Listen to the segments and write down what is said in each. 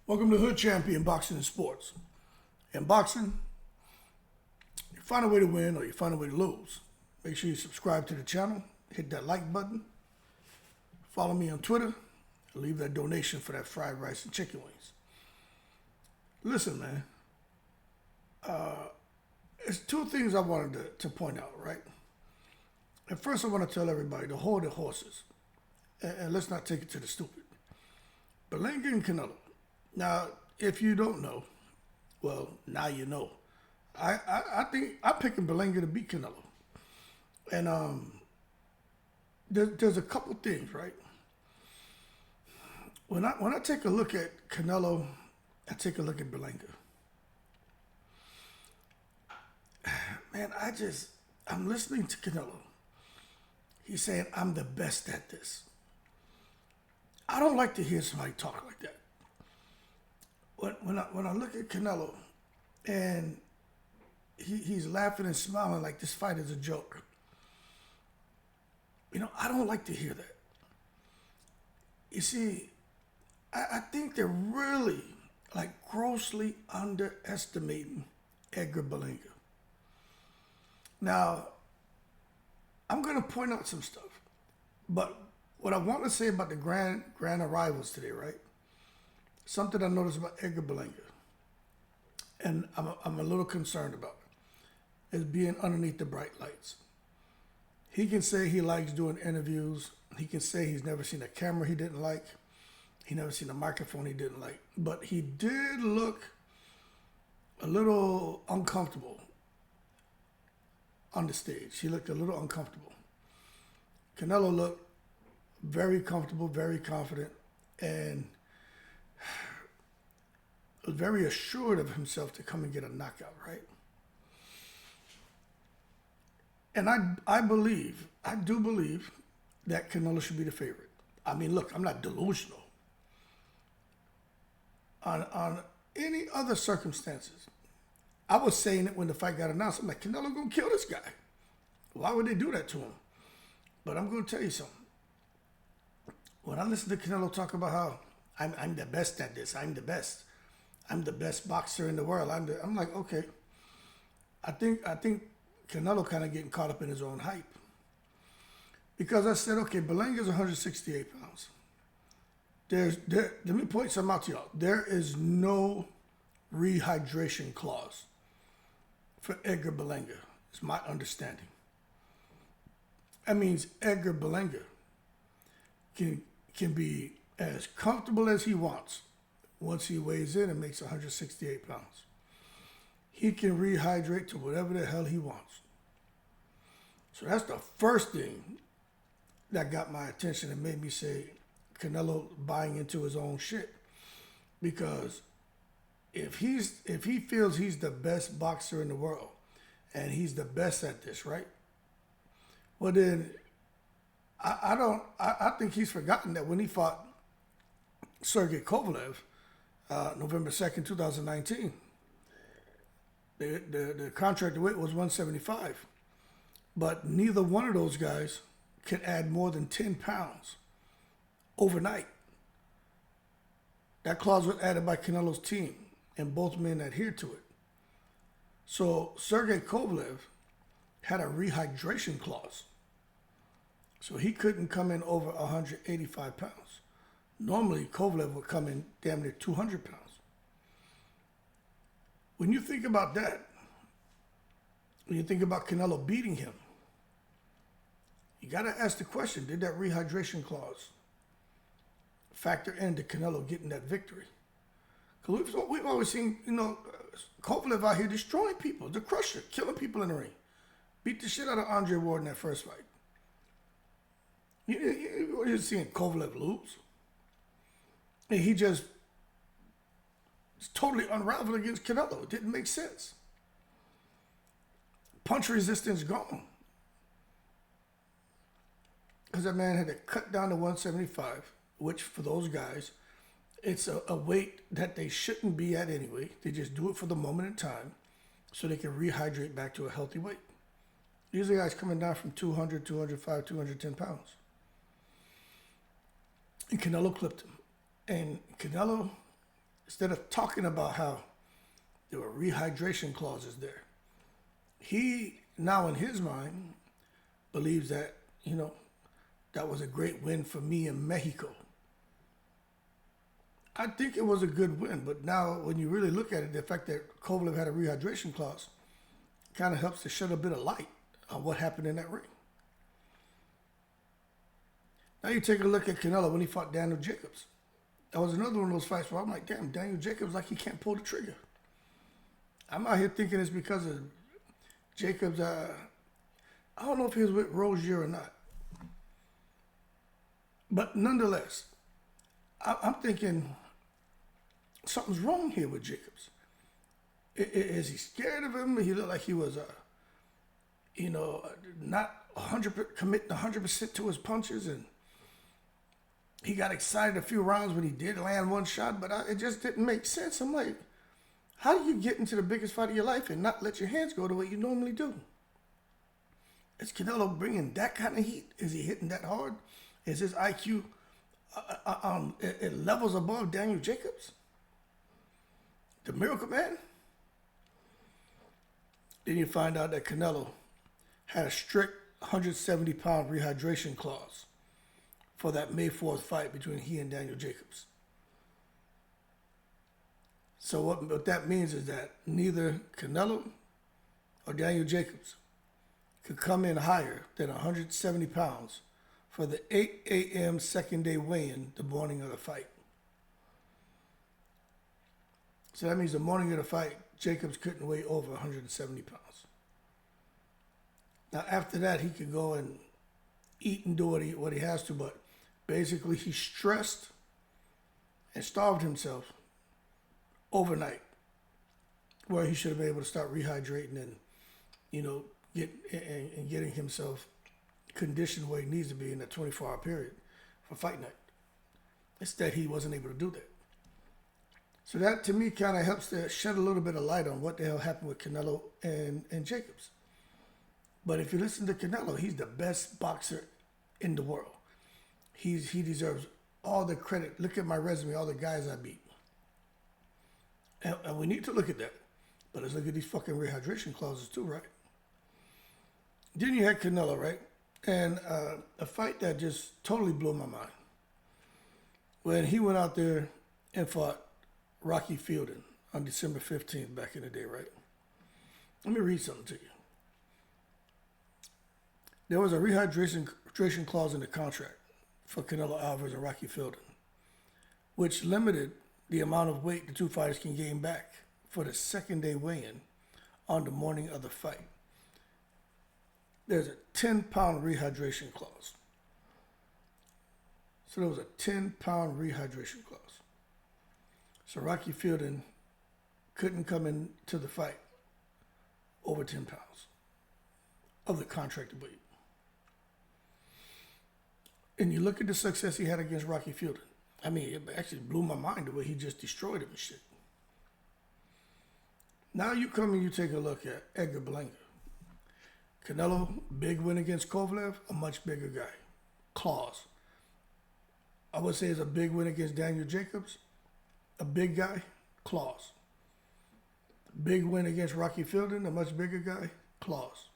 Welcome to Hood Champion Boxing and Sports. In boxing, you find a way to win or you find a way to lose. Make sure you subscribe to the channel, hit that like button, follow me on Twitter, and leave that donation for that fried rice and chicken wings. Listen, man, there's two things I wanted to point out, right? And first, I want to tell everybody to hold their horses, and let's not take it to the stupid. Berlanga and Canelo. Now, if you don't know, well, now you know. I think I'm picking Berlanga to beat Canelo. And there's a couple things, right? When I take a look at Canelo, I take a look at Berlanga. Man, I'm listening to Canelo. He's saying, I'm the best at this. I don't like to hear somebody talk like that. When I look at Canelo and he's laughing and smiling like this fight is a joke, I don't like to hear that. You see, I think they're really grossly underestimating Edgar Berlanga. Now, I'm going to point out some stuff, but what I want to say about the grand arrivals today, right? Something I noticed about Edgar Berlanga, and I'm a little concerned about it, is being underneath the bright lights. He can say he likes doing interviews. He can say he's never seen a camera he didn't like. He never seen a microphone he didn't like. But he did look a little uncomfortable on the stage. He looked a little uncomfortable. Canelo looked very comfortable, very confident, and was very assured of himself to come and get a knockout, right? And I do believe that Canelo should be the favorite. I mean, look, I'm not delusional. On any other circumstances, I was saying it when the fight got announced. I'm like, Canelo gonna kill this guy. Why would they do that to him? But I'm gonna tell you something. When I listen to Canelo talk about how I'm the best at this, I'm the best boxer in the world. I'm like, okay. I think Canelo kind of getting caught up in his own hype. Because I said, okay, Berlanga's 168 pounds. Let me point something out to y'all. There is no rehydration clause for Edgar Berlanga. It's my understanding. That means Edgar Berlanga can be as comfortable as he wants once he weighs in and makes 168 pounds. He can rehydrate to whatever the hell he wants. So that's the first thing that got my attention and made me say Canelo buying into his own shit. Because if he feels he's the best boxer in the world and he's the best at this, right? Well then I think he's forgotten that when he fought Sergey Kovalev, November 2nd, 2019, the contract weight was 175. But neither one of those guys can add more than 10 pounds overnight. That clause was added by Canelo's team, and both men adhered to it. So Sergey Kovalev had a rehydration clause. So he couldn't come in over 185 pounds. Normally, Kovalev would come in damn near 200 pounds. When you think about that, when you think about Canelo beating him, you got to ask the question, did that rehydration clause factor into Canelo getting that victory? Because we've always seen, Kovalev out here destroying people, the crusher, killing people in the ring. Beat the shit out of Andre Ward in that first fight. You're seeing Kovalev lose. And he just totally unraveled against Canelo. It didn't make sense. Punch resistance gone. Because that man had to cut down to 175, which for those guys, it's a weight that they shouldn't be at anyway. They just do it for the moment in time so they can rehydrate back to a healthy weight. These are guys coming down from 200, 205, 210 pounds. And Canelo clipped him. And Canelo instead of talking about how there were rehydration clauses there, he now in his mind believes that, that was a great win for me in Mexico. I think it was a good win, but now when you really look at it, the fact that Kovalev had a rehydration clause kind of helps to shed a bit of light on what happened in that ring. Now you take a look at Canelo when he fought Daniel Jacobs. That was another one of those fights where I'm like, damn, Daniel Jacobs, like he can't pull the trigger. I'm out here thinking it's because of Jacobs. I don't know if he was with Rozier or not. But nonetheless, I'm thinking something's wrong here with Jacobs. Is he scared of him? He looked like he was, not 100 committing 100% to his punches, and he got excited a few rounds when he did land one shot, but it just didn't make sense. I'm like, how do you get into the biggest fight of your life and not let your hands go the way you normally do? Is Canelo bringing that kind of heat? Is he hitting that hard? Is his IQ levels above Daniel Jacobs, the Miracle Man? Then you find out that Canelo had a strict 170-pound rehydration clause for that May 4th fight between he and Daniel Jacobs. So what that means is that neither Canelo or Daniel Jacobs could come in higher than 170 pounds for the 8 a.m. second day weigh-in the morning of the fight. So that means the morning of the fight, Jacobs couldn't weigh over 170 pounds. Now after that, he could go and eat and do what he has to, but basically he stressed and starved himself overnight, where he should have been able to start rehydrating and, getting himself conditioned where he needs to be in that 24-hour period for fight night. Instead, he wasn't able to do that. So that, to me, kind of helps to shed a little bit of light on what the hell happened with Canelo and Jacobs. But if you listen to Canelo, he's the best boxer in the world. He deserves all the credit. Look at my resume, all the guys I beat. And we need to look at that. But let's look at these fucking rehydration clauses too, right? Then you had Canelo, right? And a fight that just totally blew my mind. When he went out there and fought Rocky Fielding on December 15th back in the day, right? Let me read something to you. There was a rehydration clause in the contract for Canelo Alvarez and Rocky Fielding, which limited the amount of weight the two fighters can gain back for the second day weigh-in on the morning of the fight. There's a 10-pound rehydration clause. So there was a 10-pound rehydration clause. So Rocky Fielding couldn't come into the fight over 10 pounds of the contracted weight. And you look at the success he had against Rocky Fielding. I mean, it actually blew my mind the way he just destroyed him and shit. Now you come and you take a look at Edgar Berlanga. Canelo, big win against Kovalev, a much bigger guy. Claws. I would say it's a big win against Daniel Jacobs, a big guy. Claws. Big win against Rocky Fielding, a much bigger guy. Claws.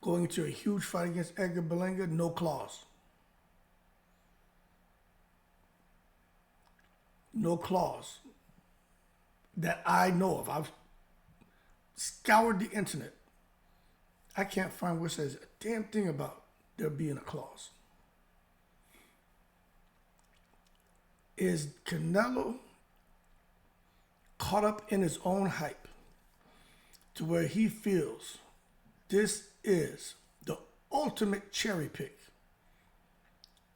Going into a huge fight against Edgar Berlanga, no claws. No clause that I know of. I've scoured the internet. I can't find where it says a damn thing about there being a clause. Is Canelo caught up in his own hype to where he feels this is the ultimate cherry pick,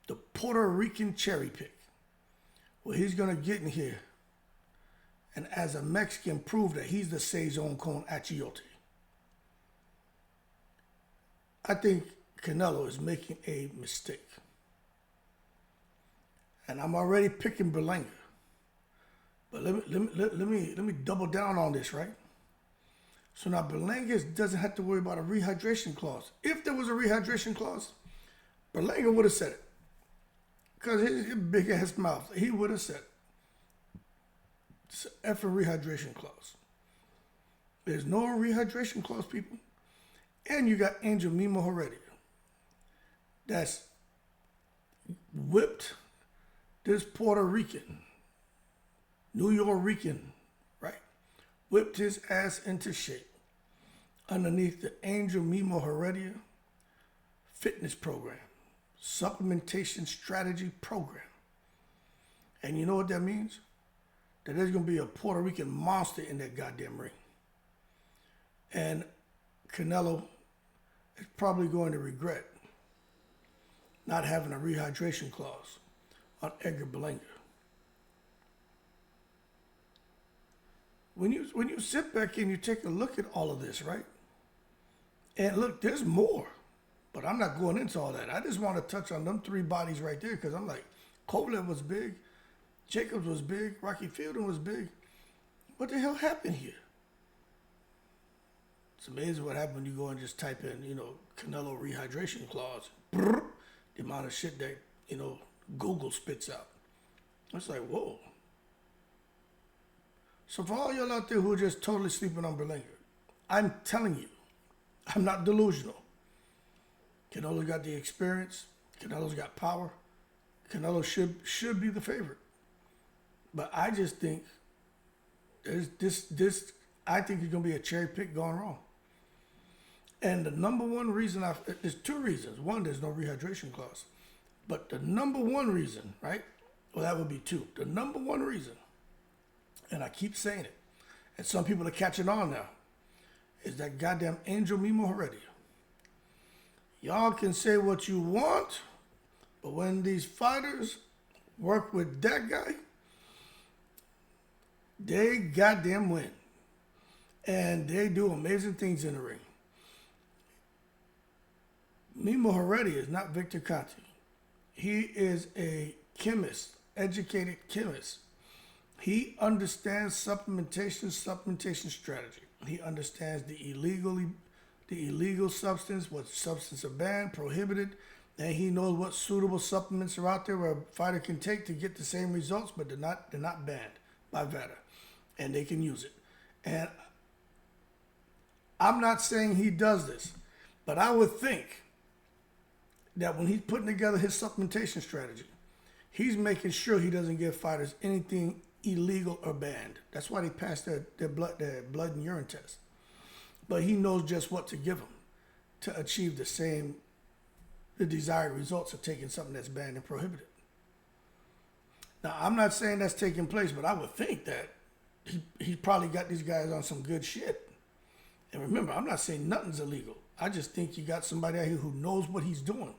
the Puerto Rican cherry pick? Well, he's going to get in here and as a Mexican prove that he's the Saison con Achiote. I think Canelo is making a mistake. And I'm already picking Berlanga. But let me double down on this, right? So now Berlanga doesn't have to worry about a rehydration clause. If there was a rehydration clause, Berlanga would have said it. Because his big ass mouth, he would have said it. It's an effing rehydration clause. There's no rehydration clause, people. And you got Angel Heredia. That's whipped this Puerto Rican, New York, right? Whipped his ass into shape underneath the Angel Heredia fitness program, supplementation strategy program. And you know what that means? That there's going to be a Puerto Rican monster in that goddamn ring. And Canelo is probably going to regret not having a rehydration clause on Edgar Berlanga. When you sit back and you take a look at all of this, right? And look, there's more, but I'm not going into all that. I just want to touch on them three bodies right there because I'm like, Kovalev was big, Jacobs was big, Rocky Fielding was big. What the hell happened here? It's amazing what happened when you go and just type in, Canelo rehydration clause. Brrr, the amount of shit that, Google spits out. It's like, whoa. So for all y'all out there who are just totally sleeping on Berlanga, I'm telling you, I'm not delusional. Canelo got the experience. Canelo's got power. Canelo should be the favorite. But I just think there's this I think it's going to be a cherry pick gone wrong. And the number one reason, there's two reasons. One, there's no rehydration clause. But the number one reason, right? Well, that would be two. The number one reason, and I keep saying it, and some people are catching on now, is that goddamn Angel Heredia. Y'all can say what you want, but when these fighters work with that guy, they goddamn win. And they do amazing things in the ring. Heredia is not Victor Conte. He is a chemist, educated chemist. He understands supplementation strategy. He understands the illegal substance, what substances are banned, prohibited, and he knows what suitable supplements are out there where a fighter can take to get the same results, but they're not banned by VADA, and they can use it. And I'm not saying he does this, but I would think that when he's putting together his supplementation strategy, he's making sure he doesn't give fighters anything illegal or banned. That's why they pass their blood and urine test. But he knows just what to give them to achieve the desired results of taking something that's banned and prohibited. Now, I'm not saying that's taking place, but I would think that he probably got these guys on some good shit. And remember, I'm not saying nothing's illegal. I just think you got somebody out here who knows what he's doing.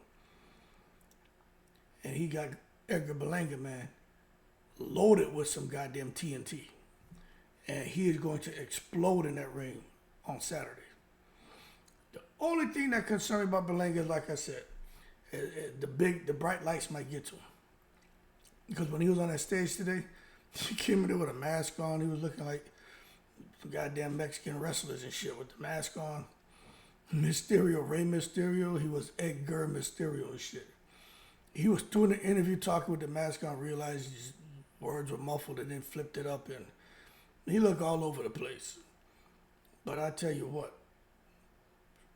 And he got Edgar Berlanga, man, loaded with some goddamn TNT. And he is going to explode in that ring on Saturday. The only thing that concerns me about Berlanga is, like I said, the bright lights might get to him. Because when he was on that stage today, he came in there with a mask on. He was looking like some goddamn Mexican wrestlers and shit with the mask on. Rey Mysterio, he was Edgar Mysterio and shit. He was doing the interview talking with the mask on, realized his words were muffled and then flipped it up, and he looked all over the place. But I tell you what,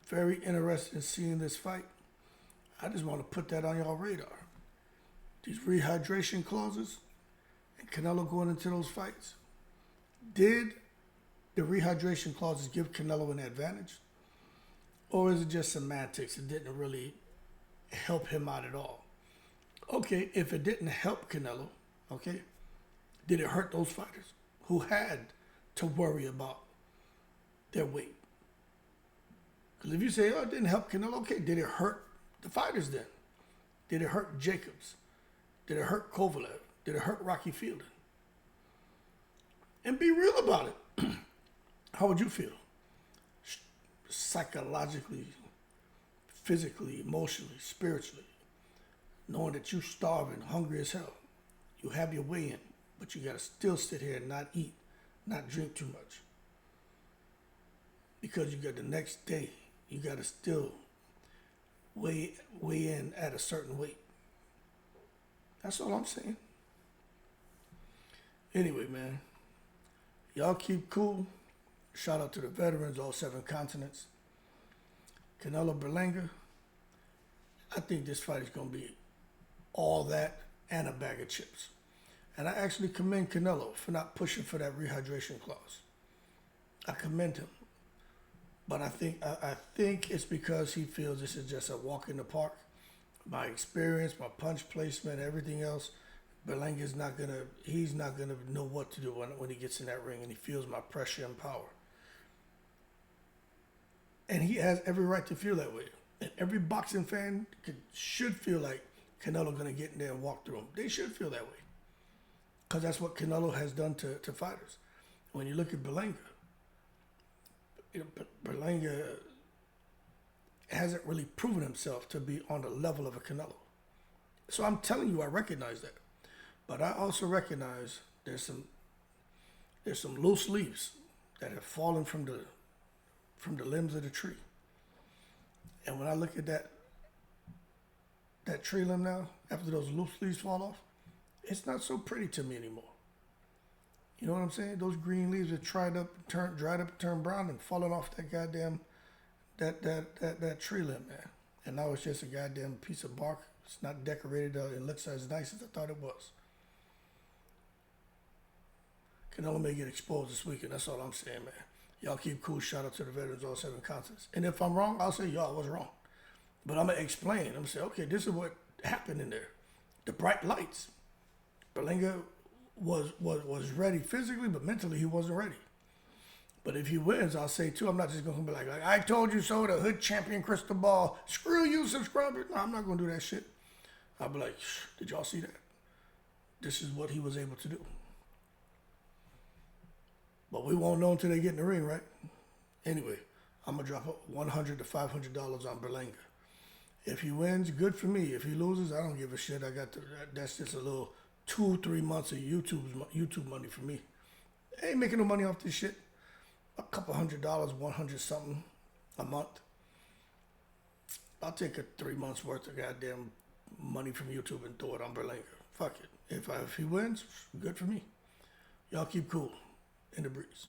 very interested in seeing this fight. I just want to put that on y'all radar. These rehydration clauses and Canelo going into those fights. Did the rehydration clauses give Canelo an advantage? Or is it just semantics? It didn't really help him out at all. Okay, if it didn't help Canelo, okay, did it hurt those fighters who had to worry about their weight? Because if you say, oh, it didn't help Canelo, okay, did it hurt the fighters then? Did it hurt Jacobs? Did it hurt Kovalev? Did it hurt Rocky Fielding? And be real about it. How would you feel? Psychologically, physically, emotionally, spiritually, knowing that you're starving, hungry as hell. You have your way in, but you gotta still sit here and not eat, not drink too much. Because you got the next day, you gotta still weigh in at a certain weight. That's all I'm saying. Anyway, man, Y'all keep cool. Shout out to the veterans, all 7 continents. Canelo Berlanga. I think this fight is going to be all that and a bag of chips. And I actually commend Canelo for not pushing for that rehydration clause. I commend him. But I think it's because he feels this is just a walk in the park. My experience, my punch placement, everything else, Berlanga's he's not gonna know what to do when he gets in that ring and he feels my pressure and power. And he has every right to feel that way. And every boxing fan should feel like Canelo gonna get in there and walk through him. They should feel that way. Because that's what Canelo has done to fighters. When you look at Berlanga, Berlanga hasn't really proven himself to be on the level of a Canelo. So I'm telling you, I recognize that. But I also recognize there's some loose leaves that have fallen from the limbs of the tree. And when I look at that tree limb now, after those loose leaves fall off, it's not so pretty to me anymore. You know what I'm saying? Those green leaves are dried up, turned brown, and falling off that goddamn that tree limb, man. And now it's just a goddamn piece of bark. It's not decorated and looks as nice as I thought it was. Canelo may get exposed this weekend. That's all I'm saying, man. Y'all keep cool. Shout out to the veterans, all 7 continents. And if I'm wrong, I'll say y'all was wrong. But I'm gonna explain. I'm gonna say, okay, this is what happened in there. The bright lights. Berlanga was ready physically, but mentally he wasn't ready. But if he wins, I'll say too, I'm not just gonna be like I told you so, the hood champion crystal ball. Screw you, subscribers. No, I'm not gonna do that shit. I'll be like, did y'all see that? This is what he was able to do. But we won't know until they get in the ring, right? Anyway, I'm gonna drop $100 to $500 on Berlanga. If he wins, good for me. If he loses, I don't give a shit. That's just a little 2-3 months of YouTube money for me. I ain't making no money off this shit. A couple $100, 100 something a month. I'll take a 3 months worth of goddamn money from YouTube and throw it on Berlanga. Fuck it. If he wins, good for me. Y'all keep cool. In the breeze.